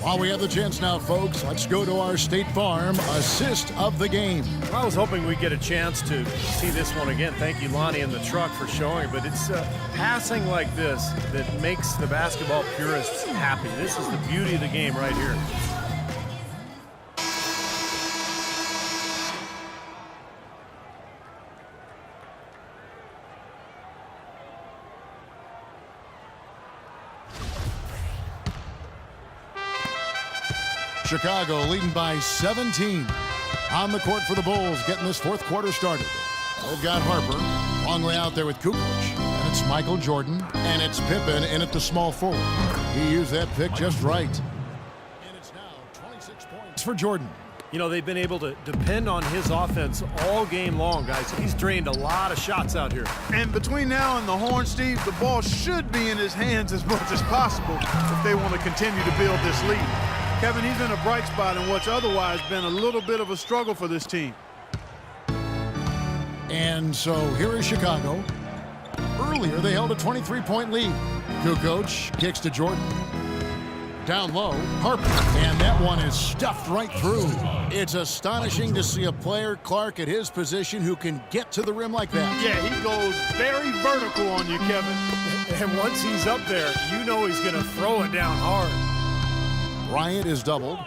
While we have the chance now, folks, let's go to our State Farm assist of the game. Well, I was hoping we'd get a chance to see this one again. Thank you, Lonnie and the truck, for showing it. But it's passing like this that makes the basketball purists happy. This is the beauty of the game right here. Chicago leading by 17. On the court for the Bulls, getting this fourth quarter started. They've got Harper, long way out there with Kukoc. And it's Michael Jordan, and it's Pippen in at the small forward. He used that pick just right. And it's now 26 points for Jordan. You know, they've been able to depend on his offense all game long, guys. He's drained a lot of shots out here. And between now and the horn, Steve, the ball should be in his hands as much as possible if they want to continue to build this lead. Kevin, he's in a bright spot in what's otherwise been a little bit of a struggle for this team. And so here is Chicago. Earlier, they held a 23-point lead. Kukoc kicks to Jordan. Down low, Harper. And that one is stuffed right through. It's astonishing to see a player, Clark, at his position who can get to the rim like that. Yeah, he goes very vertical on you, Kevin. And once he's up there, you know he's going to throw it down hard. Bryant is doubled.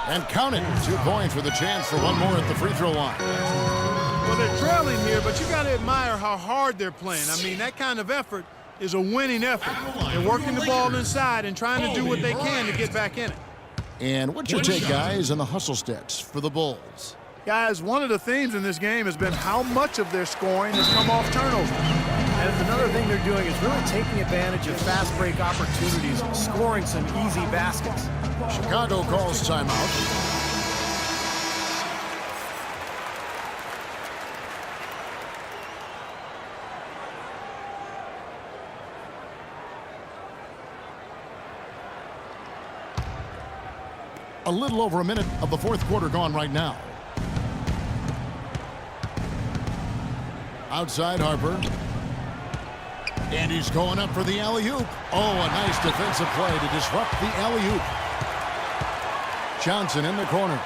And count it. 2 points with a chance for one more at the free throw line. Well, they're trailing here, but you got to admire how hard they're playing. I mean, that kind of effort is a winning effort. They're working the ball inside and trying to do what they can to get back in it. And what's your take, guys, on the hustle steps for the Bulls? Guys, one of the themes in this game has been how much of their scoring has come off turnover. And another thing they're doing is really taking advantage of fast break opportunities, scoring some easy baskets. Chicago calls timeout. A little over a minute of the fourth quarter gone right now. Outside Harper. And he's going up for the alley-oop. Oh, a nice defensive play to disrupt the alley-oop. Johnson in the corner.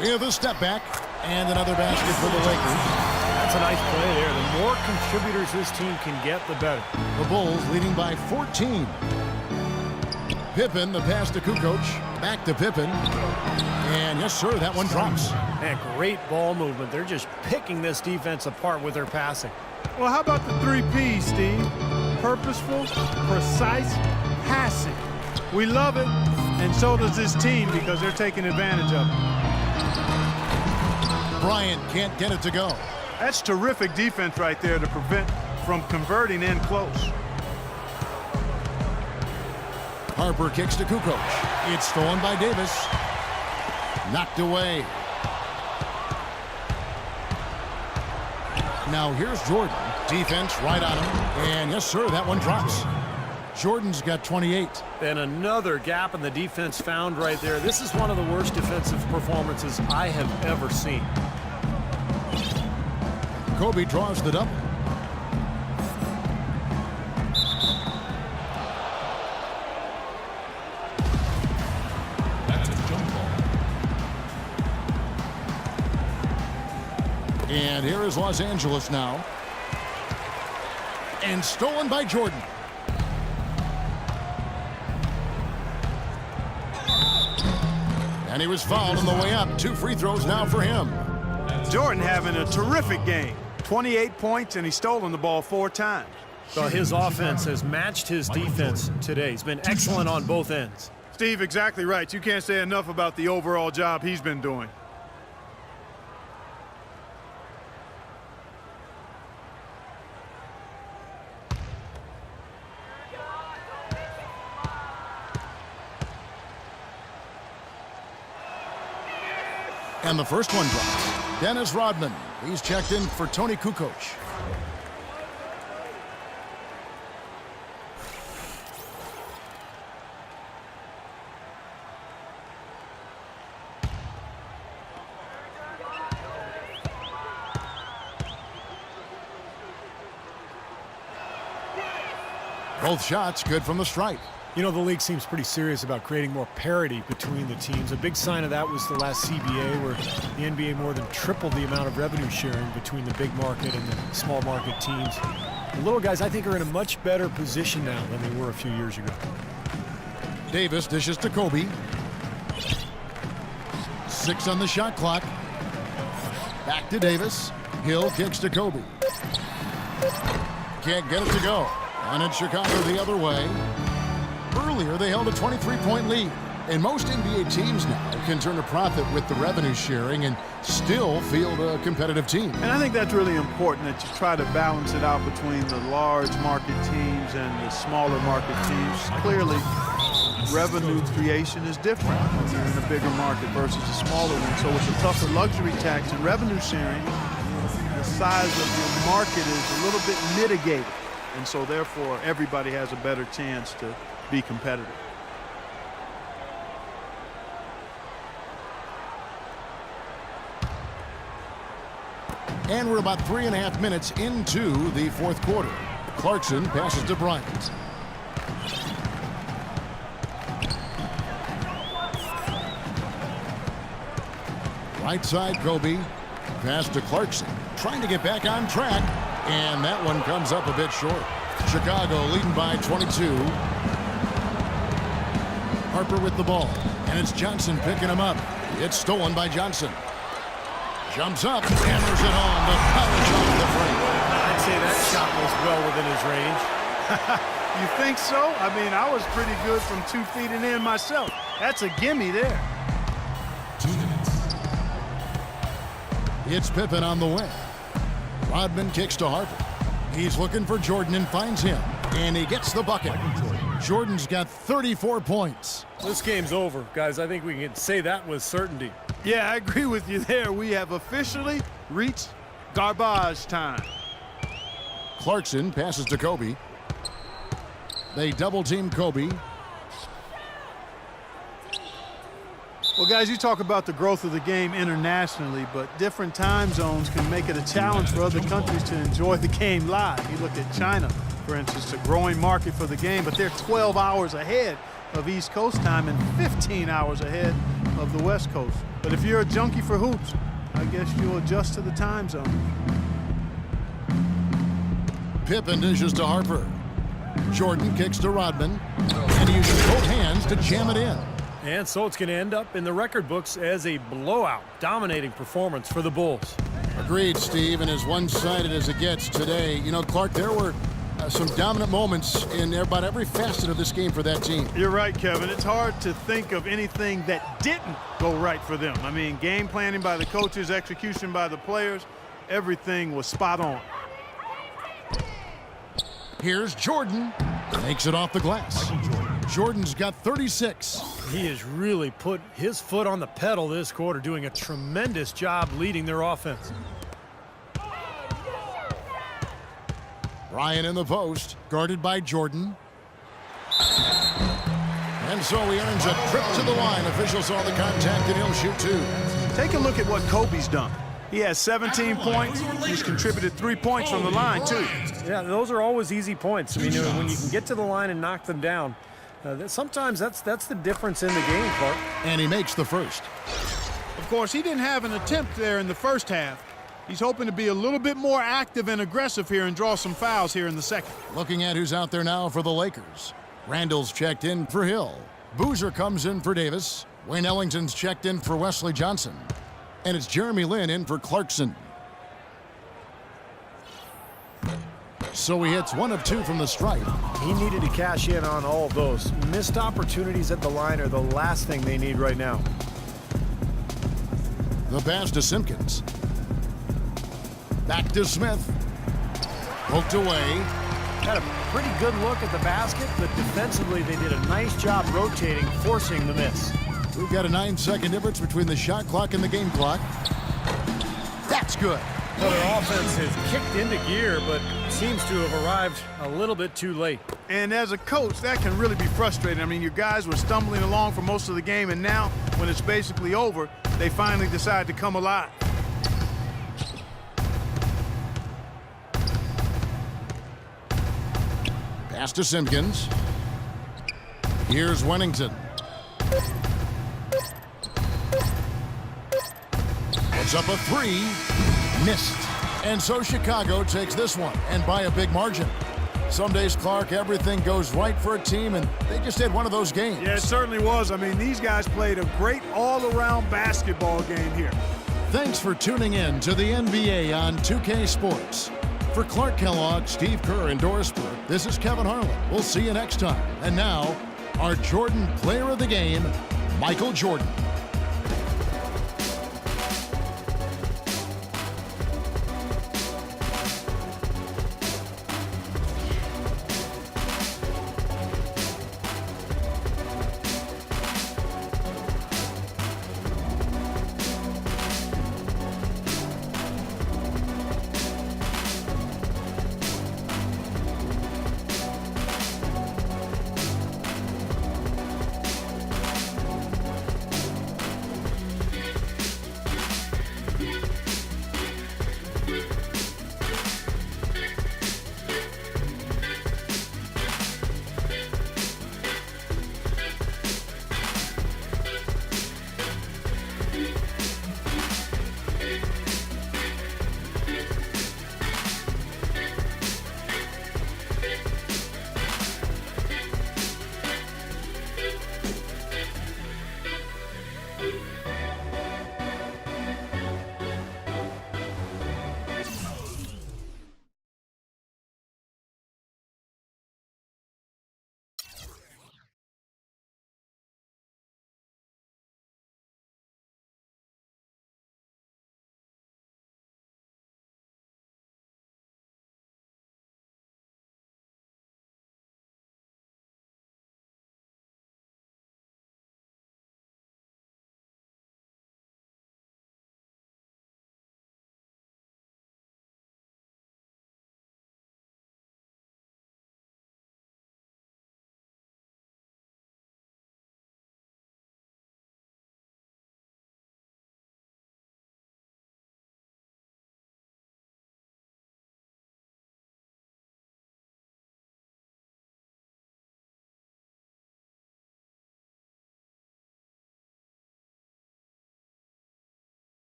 With a step back. And another basket for the Lakers. That's a nice play there. The more contributors this team can get, the better. The Bulls leading by 14. Pippen, the pass to Kukoc. Back to Pippen. And yes, sir, that one drops. Man, great ball movement. They're just picking this defense apart with their passing. Well, how about the 3 Ps, Steve? Purposeful, precise, passing. We love it, and so does this team because they're taking advantage of it. Bryant can't get it to go. That's terrific defense right there to prevent from converting in close. Harper kicks to Kukoc. It's stolen by Davis. Knocked away. Now here's Jordan. Defense right on him. And yes, sir, that one drops. Jordan's got 28. And another gap in the defense found right there. This is one of the worst defensive performances I have ever seen. Kobe draws the double. And here is Los Angeles now. And stolen by Jordan. And he was fouled on the way up. 2 free throws now for him. Jordan having a terrific game. 28 points, and he's stolen the ball 4 times. So his offense has matched his defense today. He's been excellent on both ends. Steve, exactly right. You can't say enough about the overall job he's been doing. And the first one drops. Dennis Rodman. He's checked in for Tony Kukoc. Both shots good from the stripe. You know, the league seems pretty serious about creating more parity between the teams. A big sign of that was the last CBA, where the NBA more than tripled the amount of revenue sharing between the big market and the small market teams. The little guys, I think, are in a much better position now than they were a few years ago. Davis dishes to Kobe. 6 on the shot clock. Back to Davis. Hill kicks to Kobe. Can't get it to go. And it's Chicago the other way. Earlier, they held a 23-point lead. And most NBA teams now can turn a profit with the revenue sharing and still field a competitive team. And I think that's really important, that you try to balance it out between the large market teams and the smaller market teams. Clearly, revenue creation is different when you're in a bigger market versus a smaller one. So it's a tougher luxury tax and revenue sharing. The size of your market is a little bit mitigated. And so therefore, everybody has a better chance to be competitive. And we're about 3.5 minutes into the fourth quarter. Clarkson passes to Bryant. Right side, Kobe. Pass to Clarkson. Trying to get back on track. And that one comes up a bit short. Chicago leading by 22. Harper with the ball. And it's Johnson picking him up. It's stolen by Johnson. Jumps up, hammers it home, but college off the frame. I'd say that shot was well within his range. You think so? I mean, I was pretty good from 2 feet and in myself. That's a gimme there. 2 minutes. It's Pippen on the wing. Rodman kicks to Harper. He's looking for Jordan and finds him. And he gets the bucket. Jordan's got 34 points. This game's over, guys. I think we can say that with certainty. Yeah, I agree with you there. We have officially reached garbage time. Clarkson passes to Kobe. They double-team Kobe. Well, guys, you talk about the growth of the game internationally, but different time zones can make it a challenge for other countries to enjoy the game live. You look at China, for instance, a growing market for the game, but they're 12 hours ahead of East Coast time and 15 hours ahead of the West Coast. But if you're a junkie for hoops, I guess you'll adjust to the time zone. Pippen dishes to Harper. Jordan kicks to Rodman. And he uses both hands to jam it in. And so it's going to end up in the record books as a blowout, dominating performance for the Bulls. Agreed, Steve, and as one-sided as it gets today. You know, Clark, there were some dominant moments in about every facet of this game for that team. You're right, Kevin. It's hard to think of anything that didn't go right for them. I mean, game planning by the coaches, execution by the players, everything was spot on. Here's Jordan. Makes it off the glass. Jordan's got 36. He has really put his foot on the pedal this quarter, doing a tremendous job leading their offense. Ryan in the post, guarded by Jordan. And so he earns a trip to the line. Officials saw the contact, and he'll shoot 2. Take a look at what Kobe's done. He has 17 points. He's contributed 3 points from the line, too. Yeah, those are always easy points. I mean, when you can get to the line and knock them down, sometimes that's the difference in the game, Clark. And he makes the first. Of course, he didn't have an attempt there in the first half. He's hoping to be a little bit more active and aggressive here and draw some fouls here in the second. Looking at who's out there now for the Lakers. Randall's checked in for Hill. Boozer comes in for Davis. Wayne Ellington's checked in for Wesley Johnson. And it's Jeremy Lin in for Clarkson. So he hits 1 of 2 from the stripe. He needed to cash in on all of those. Missed opportunities at the line are the last thing they need right now. The pass to Simpkins. Back to Smith. Poked away. Had a pretty good look at the basket, but defensively they did a nice job rotating, forcing the miss. We've got a 9-second difference between the shot clock and the game clock. That's good. Well, their offense has kicked into gear, but seems to have arrived a little bit too late. And as a coach, that can really be frustrating. I mean, your guys were stumbling along for most of the game, and now, when it's basically over, they finally decide to come alive. Pass to Simpkins. Here's Wennington. Puts up a three. Missed. And so Chicago takes this one, and by a big margin. Some days, Clark, everything goes right for a team, and they just had one of those games. Yeah, it certainly was. I mean, these guys played a great all-around basketball game here. Thanks for tuning in to the NBA on 2K Sports. For Clark Kellogg, Steve Kerr, and Doris Burke, this is Kevin Harlan. We'll see you next time. And now, our Jordan Player of the Game, Michael Jordan.